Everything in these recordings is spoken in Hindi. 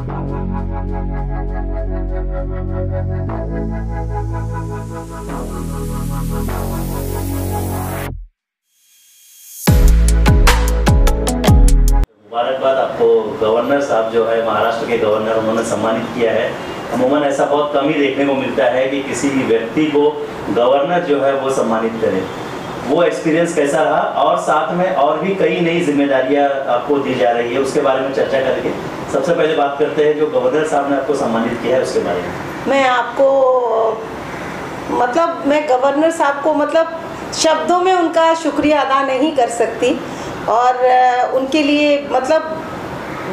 मुबारकबाद आपको। गवर्नर साहब जो है, महाराष्ट्र के गवर्नर, उन्होंने सम्मानित किया है। अमूमन ऐसा बहुत कम ही देखने को मिलता है कि किसी व्यक्ति को गवर्नर जो है वो सम्मानित करे। वो एक्सपीरियंस कैसा रहा, और साथ में और भी कई नई जिम्मेदारियां आपको दी जा रही है, उसके बारे में चर्चा करके सबसे पहले बात करते हैं जो गवर्नर साहब ने आपको सम्मानित किया है उसके बारे में। मैं गवर्नर साहब को शब्दों में उनका शुक्रिया अदा नहीं कर सकती, और उनके लिए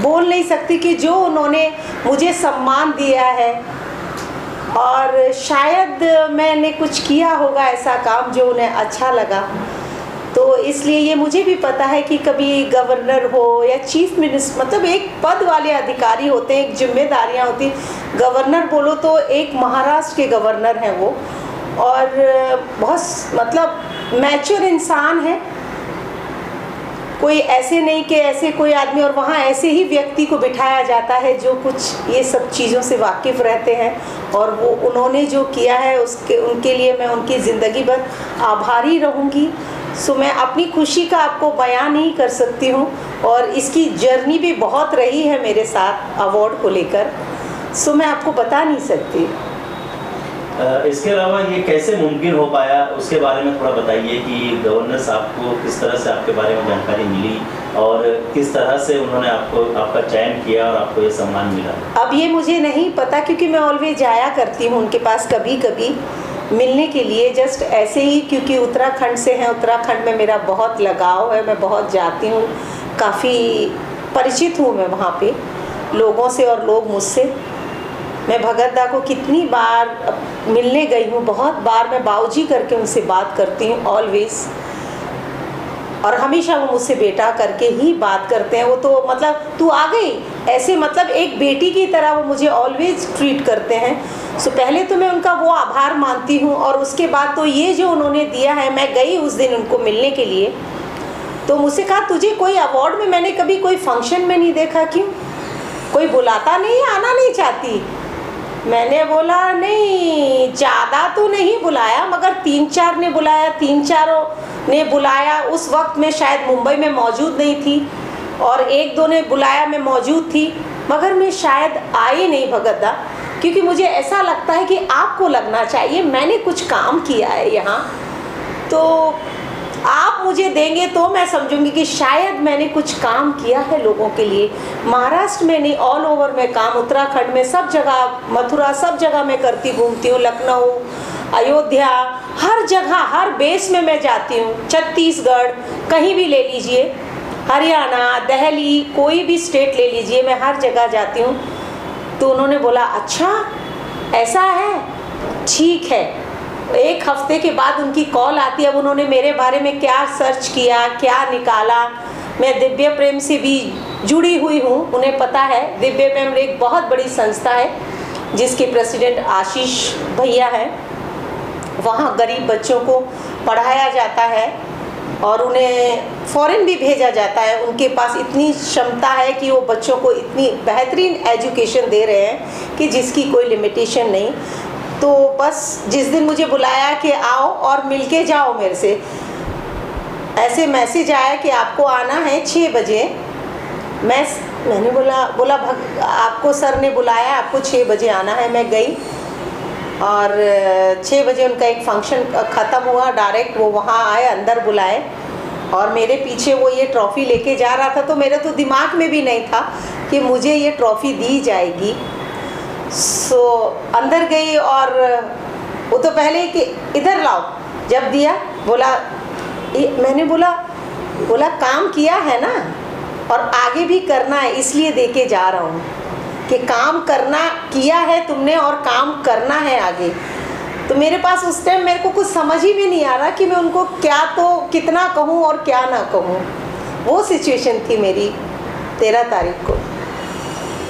बोल नहीं सकती कि जो उन्होंने मुझे सम्मान दिया है, और शायद मैंने कुछ किया होगा ऐसा काम जो उन्हें अच्छा लगा। तो इसलिए ये मुझे भी पता है कि कभी गवर्नर हो या चीफ मिनिस्टर, एक पद वाले अधिकारी होते हैं, एक जिम्मेदारियां होती। गवर्नर बोलो तो एक महाराष्ट्र के गवर्नर हैं वो, और बहुत मैच्योर इंसान है। कोई ऐसे नहीं कि ऐसे कोई आदमी, और वहाँ ऐसे ही व्यक्ति को बिठाया जाता है जो कुछ ये सब चीज़ों से वाकिफ़ रहते हैं, और वो उन्होंने जो किया है उनके लिए मैं उनकी ज़िंदगी भर आभारी रहूँगी। सो मैं अपनी खुशी का आपको बयान नहीं कर सकती हूँ, और इसकी जर्नी भी बहुत रही है मेरे साथ अवार्ड को लेकर। सो मैं आपको बता नहीं सकती। इसके अलावा ये कैसे मुमकिन हो पाया, उसके बारे में थोड़ा बताइए कि गवर्नर साहब को किस तरह से आपके बारे में जानकारी मिली, और किस तरह से उन्होंने आपका चयन किया और आपको ये सम्मान मिला। अब ये मुझे नहीं पता, क्योंकि मैं ऑलवेज जाया करती हूँ उनके पास कभी कभी मिलने के लिए, जस्ट ऐसे ही, क्योंकि उत्तराखंड से हैं। उत्तराखंड में मेरा बहुत लगाव है, मैं बहुत जाती हूँ, काफ़ी परिचित हूँ मैं वहाँ पे लोगों से, और लोग मुझसे। मैं भगत दा को कितनी बार मिलने गई हूँ, बहुत बार मैं बाऊजी करके उनसे बात करती हूँ ऑलवेज, और हमेशा वो मुझसे बेटा करके ही बात करते हैं। वो तो तू आ गई ऐसे, एक बेटी की तरह वो मुझे ऑलवेज ट्रीट करते हैं। सो पहले तो मैं उनका वो आभार मानती हूँ, और उसके बाद तो ये जो उन्होंने दिया है, मैं गई उस दिन उनको मिलने के लिए, तो मुझसे कहा तुझे कोई अवार्ड में मैंने कभी कोई फंक्शन में नहीं देखा, क्यों कोई बुलाता नहीं, आना नहीं चाहती? मैंने बोला नहीं, ज़्यादा तो नहीं बुलाया, मगर 3-4 ने बुलाया, 3-4 ने बुलाया। उस वक्त मैं शायद मुंबई में मौजूद नहीं थी, और 1-2 ने बुलाया, मैं मौजूद थी, मगर मैं शायद आई नहीं भगत दा, क्योंकि मुझे ऐसा लगता है कि आपको लगना चाहिए मैंने कुछ काम किया है यहाँ, तो आप मुझे देंगे तो मैं समझूंगी कि शायद मैंने कुछ काम किया है लोगों के लिए। महाराष्ट्र में नहीं, ऑल ओवर में काम, उत्तराखंड में, सब जगह, मथुरा, सब जगह मैं करती घूमती हूँ, लखनऊ, अयोध्या, हर जगह, हर बेस में मैं जाती हूँ। छत्तीसगढ़, कहीं भी ले लीजिए, हरियाणा, दिल्ली, कोई भी स्टेट ले लीजिए, मैं हर जगह जाती हूँ। तो उन्होंने बोला अच्छा ऐसा है, ठीक है। 1 हफ्ते के बाद उनकी कॉल आती है। अब उन्होंने मेरे बारे में क्या सर्च किया, क्या निकाला। मैं दिव्य प्रेम से भी जुड़ी हुई हूँ, उन्हें पता है। दिव्य प्रेम एक बहुत बड़ी संस्था है जिसके प्रेसिडेंट आशीष भैया है। वहाँ गरीब बच्चों को पढ़ाया जाता है, और उन्हें फॉरेन भी भेजा जाता है। उनके पास इतनी क्षमता है कि वो बच्चों को इतनी बेहतरीन एजुकेशन दे रहे हैं कि जिसकी कोई लिमिटेशन नहीं। तो बस जिस दिन मुझे बुलाया कि आओ और मिलके जाओ मेरे से, ऐसे मैसेज आया कि आपको आना है 6 बजे। मैंने बोला आपको सर ने बुलाया, आपको 6 बजे आना है। मैं गई, और 6 बजे उनका एक फंक्शन ख़त्म हुआ, डायरेक्ट वो वहाँ आए, अंदर बुलाए, और मेरे पीछे वो ये ट्रॉफ़ी लेके जा रहा था। तो मेरे तो दिमाग में भी नहीं था कि मुझे ये ट्रॉफ़ी दी जाएगी। सो अंदर गई, और वो तो पहले कि इधर लाओ, जब दिया बोला, मैंने बोला काम किया है ना, और आगे भी करना है, इसलिए दे के जा रहा हूँ कि काम करना किया है तुमने, और काम करना है आगे। तो मेरे पास उस टाइम मेरे को कुछ समझ ही में नहीं आ रहा कि मैं उनको क्या, तो कितना कहूँ और क्या ना कहूँ। वो सिचुएशन थी मेरी 13 तारीख को।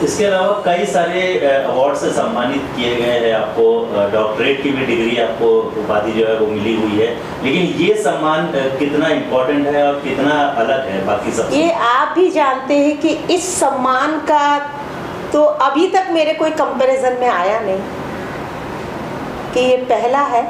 इसके अलावा कई सारे अवार्ड से सम्मानित किए गए हैं। आपको डॉक्टरेट की भी डिग्री, आपको उपाधि जो है वो मिली हुई है, लेकिन ये सम्मान कितना इम्पोर्टेंट है और कितना अलग है बाकी सब? ये आप भी जानते हैं कि इस सम्मान का तो अभी तक मेरे कोई कंपैरिजन में आया नहीं कि ये पहला है,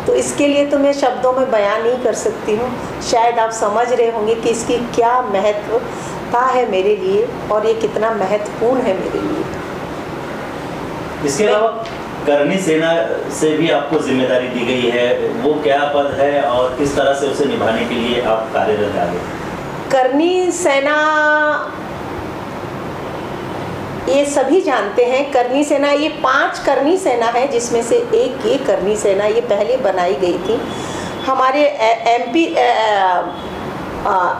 तो इसके लिए तो मैं शब्दों में बयान नहीं कर सकती हूँ। शायद आप समझ रहे होंगे कि इसकी क्या महत्वता है मेरे लिए और ये कितना महत्वपूर्ण है मेरे लिए। इसके अलावा करनी सेना से भी आपको जिम्मेदारी दी गई है, वो क्या पद है और किस तरह से उसे निभाने के लिए आप कार्यरत आगे? करनी सेना ये सभी जानते हैं। करनी सेना ये 5 करनी सेना है, जिसमें से एक ये करनी सेना ये पहले बनाई गई थी। हमारे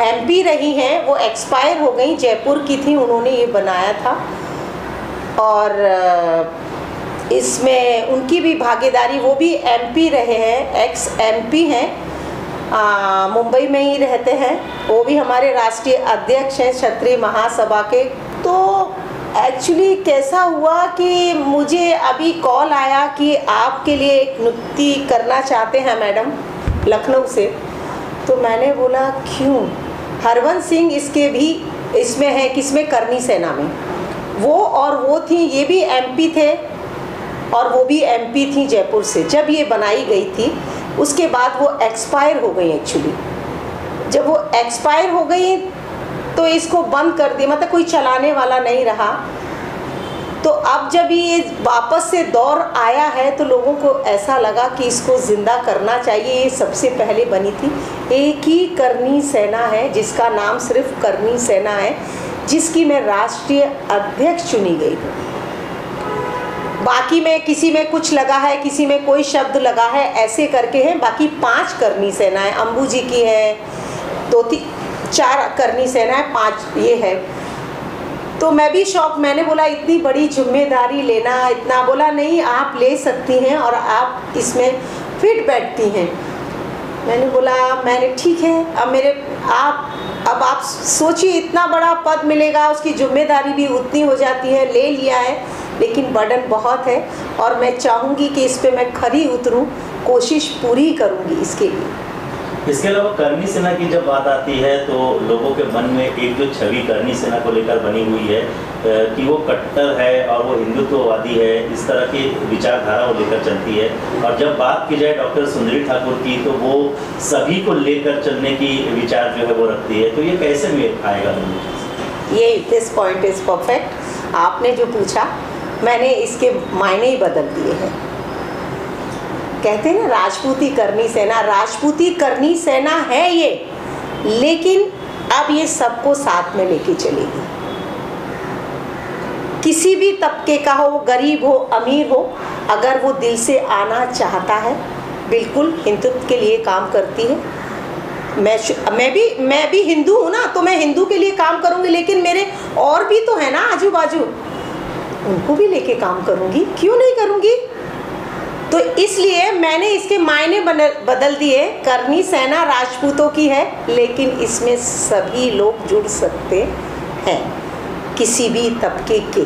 एमपी रही हैं, वो एक्सपायर हो गई, जयपुर की थी, उन्होंने ये बनाया था। और इसमें उनकी भी भागीदारी, वो भी एमपी रहे हैं, एक्स एमपी हैं, मुंबई में ही रहते हैं। वो भी हमारे राष्ट्रीय अध्यक्ष हैं क्षत्रिय महासभा के। तो एक्चुअली कैसा हुआ कि मुझे अभी कॉल आया कि आपके लिए एक नियुक्ति करना चाहते हैं मैडम, लखनऊ से। तो मैंने बोला क्यों? हरवंश सिंह इसके भी इसमें है, किसमें? करनी सेना में। वो और वो थी, ये भी एमपी थे और वो भी एमपी थी जयपुर से। जब ये बनाई गई थी उसके बाद वो एक्सपायर हो गई। एक्चुअली जब वो एक्सपायर हो गई तो इसको बंद कर दिया, मतलब कोई चलाने वाला नहीं रहा। तो अब जब ये वापस से दौर आया है तो लोगों को ऐसा लगा कि इसको ज़िंदा करना चाहिए। ये सबसे पहले बनी थी। एक ही करनी सेना है जिसका नाम सिर्फ करनी सेना है, जिसकी मैं राष्ट्रीय अध्यक्ष चुनी गई हूँ। बाकी में किसी में कुछ लगा है, किसी में कोई शब्द लगा है, ऐसे करके हैं। बाकी 5 करनी सेनाएं, अम्बू जी की है, 4 करनी सेनाएं, 5 ये है। तो मैं भी शौक, मैंने बोला इतनी बड़ी जिम्मेदारी लेना, इतना, बोला नहीं आप ले सकती हैं और आप इसमें फिट बैठती हैं। मैंने बोला मैंने ठीक है। अब आप सोचिए इतना बड़ा पद मिलेगा, उसकी जिम्मेदारी भी उतनी हो जाती है। ले लिया है, लेकिन बर्डन बहुत है और मैं चाहूँगी कि इस पे मैं खरी उतरूँ, कोशिश पूरी करूँगी इसके लिए। इसके अलावा करनी सेना की जब बात आती है तो लोगों के मन में एक जो छवि करनी सेना को लेकर बनी हुई है कि वो कट्टर है और वो हिंदुत्ववादी है, इस तरह की विचारधारा वो लेकर चलती है। और जब बात की जाए डॉक्टर सुंदरी ठाकुर की तो वो सभी को लेकर चलने की विचार जो है वो रखती है। तो ये कैसे मेल खाएगा? ये दिस पॉइंट इज़ परफेक्ट। आपने जो पूछा मैंने इसके मायने ही बदल दिए हैं। कहते हैं ना राजपूती करनी सेना, राजपूती करनी सेना है ये, लेकिन अब ये सबको साथ में लेके चलेगी। किसी भी तबके का हो, गरीब हो, अमीर हो, अगर वो दिल से आना चाहता है, बिल्कुल हिंदुत्व के लिए काम करती है। मैं भी हिंदू हूँ ना, तो मैं हिंदू के लिए काम करूँगी, लेकिन मेरे और भी तो है ना आजू बाजू, उनको भी लेके काम करूँगी, क्यों नहीं करूँगी? तो इसलिए मैंने इसके मायने बदल दिए। करनी सेना राजपूतों की है, लेकिन इसमें सभी लोग जुड़ सकते हैं, किसी भी तबके के।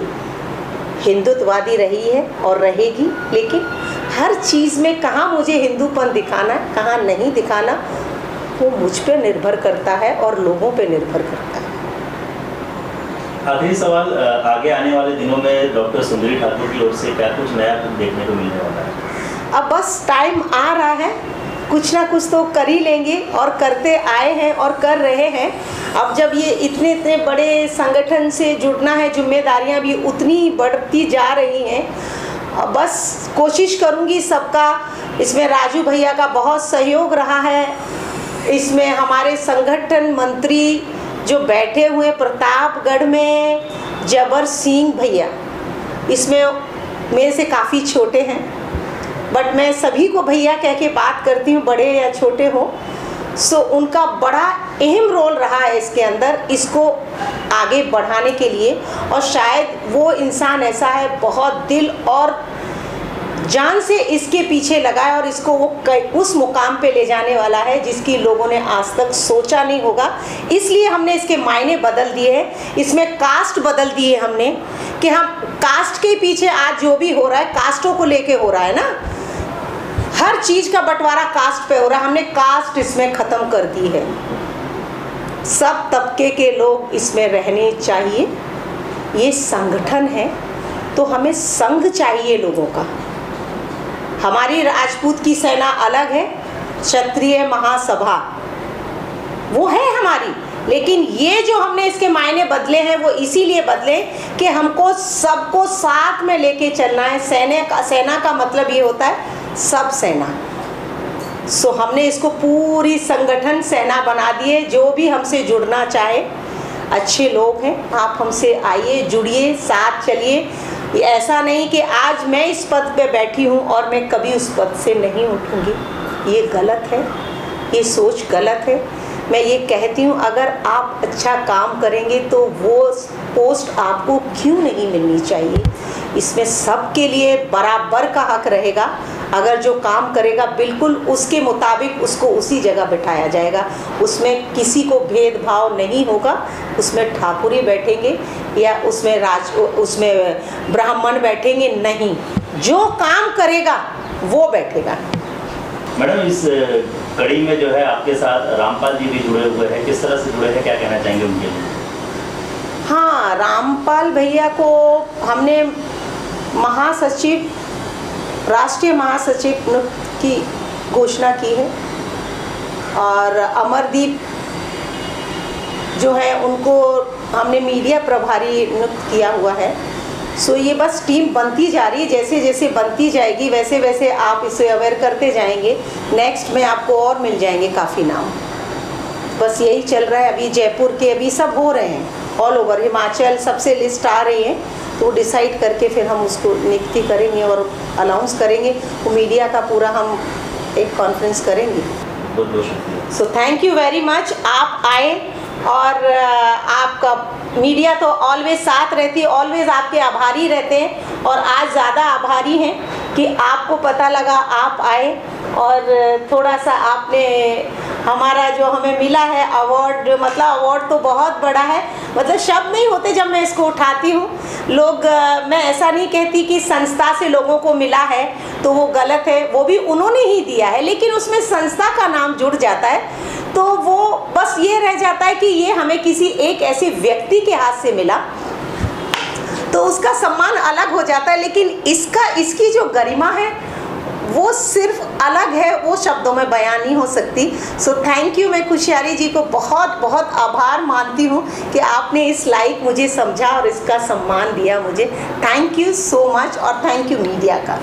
हिंदुत्ववादी रही है और रहेगी, लेकिन हर चीज़ में कहाँ मुझे हिंदूपन दिखाना, कहाँ नहीं दिखाना, वो मुझ पे निर्भर करता है और लोगों पे निर्भर करता है। आखिरी सवाल, आगे आने वाले दिनों में डॉक्टर सुंदरी ठाकुर की ओर से क्या कुछ नया देखने को मिलने वाला है? अब बस टाइम आ रहा है, कुछ ना कुछ तो कर ही लेंगे और करते आए हैं और कर रहे हैं। अब जब ये इतने बड़े संगठन से जुड़ना है, जिम्मेदारियां भी उतनी बढ़ती जा रही हैं। अब बस कोशिश करूंगी सबका, इसमें राजू भैया का बहुत सहयोग रहा है, इसमें हमारे संगठन मंत्री जो बैठे हुए प्रतापगढ़ में, जबर सिंह भैया, इसमें मेरे से काफ़ी छोटे हैं, बट मैं सभी को भैया कह के बात करती हूँ, बड़े या छोटे हो। सो उनका बड़ा अहम रोल रहा है इसके अंदर, इसको आगे बढ़ाने के लिए। और शायद वो इंसान ऐसा है, बहुत दिल और जान से इसके पीछे लगा है और इसको वो उस मुकाम पे ले जाने वाला है जिसकी लोगों ने आज तक सोचा नहीं होगा। इसलिए हमने इसके मायने बदल दिए हैं, इसमें कास्ट बदल दिए हमने, कि हम कास्ट के पीछे आज जो भी हो रहा है, कास्टों को लेके हो रहा है ना, हर चीज़ का बंटवारा कास्ट पे हो रहा है। हमने कास्ट इसमें ख़त्म कर दी है। सब तबके के लोग इसमें रहने चाहिए ये संगठन है तो हमें संघ चाहिए लोगों का। हमारी राजपूत की सेना अलग है, क्षत्रिय महासभा वो है हमारी, लेकिन ये जो हमने इसके मायने बदले हैं वो इसीलिए बदले कि हमको सबको साथ में लेके चलना है। सेना का मतलब ये होता है सब सेना। सो हमने इसको पूरी संगठन सेना बना दिए। जो भी हमसे जुड़ना चाहे, अच्छे लोग हैं, आप हमसे आइए, जुड़िए, साथ चलिए। ऐसा नहीं कि आज मैं इस पद पे बैठी हूँ और मैं कभी उस पद से नहीं उठूँगी, ये गलत है, ये सोच गलत है। मैं ये कहती हूँ अगर आप अच्छा काम करेंगे तो वो पोस्ट आपको क्यों नहीं मिलनी चाहिए। इसमें सबके लिए बराबर का हक रहेगा। अगर जो काम करेगा बिल्कुल उसके मुताबिक उसको उसी जगह बिठाया जाएगा, उसमें किसी को भेदभाव नहीं होगा। उसमें ठाकुरी बैठेंगे या उसमें ब्राह्मण बैठेंगे, नहीं, जो काम करेगा वो बैठेगा। मैडम, इस कड़ी में जो है आपके साथ रामपाल जी भी जुड़े हुए हैं, किस तरह से जुड़े हैं, क्या कहना चाहेंगे उनके लिए? हाँ, रामपाल भैया को हमने महासचिव, राष्ट्रीय महासचिव की घोषणा की है और अमरदीप जो है उनको हमने मीडिया प्रभारी नियुक्त किया हुआ है। सो ये बस टीम बनती जा रही है, जैसे जैसे बनती जाएगी वैसे वैसे आप इसे अवेयर करते जाएंगे। नेक्स्ट में आपको और मिल जाएंगे काफ़ी नाम। बस यही चल रहा है। अभी जयपुर के अभी सब हो रहे हैं, ऑल ओवर हिमाचल सबसे लिस्ट आ रही है, तो डिसाइड करके फिर हम उसको नियुक्ति करेंगे और अनाउंस करेंगे। वो मीडिया का पूरा हम एक कॉन्फ्रेंस करेंगे। बहुत बहुत शुक्रिया। So thank you very much, आप आए और आपका मीडिया तो ऑलवेज साथ रहती है, ऑलवेज आपके आभारी रहते हैं और आज ज़्यादा आभारी हैं कि आपको पता लगा, आप आए और थोड़ा सा आपने हमारा जो हमें मिला है अवार्ड, मतलब अवार्ड तो बहुत बड़ा है, मतलब शब्द नहीं होते जब मैं इसको उठाती हूँ। लोग, मैं ऐसा नहीं कहती कि संस्था से लोगों को मिला है तो वो गलत है, वो भी उन्होंने ही दिया है, लेकिन उसमें संस्था का नाम जुड़ जाता है तो वो बस ये रह जाता है कि ये हमें किसी एक ऐसे व्यक्ति के हाथ से मिला तो उसका सम्मान अलग हो जाता है। लेकिन इसकी जो गरिमा है वो सिर्फ अलग है, वो शब्दों में बयान नहीं हो सकती। So thank you. मैं खुशियारी जी को बहुत बहुत आभार मानती हूँ कि आपने इस लायक मुझे समझा और इसका सम्मान दिया मुझे। थैंक यू सो मच और थैंक यू मीडिया का।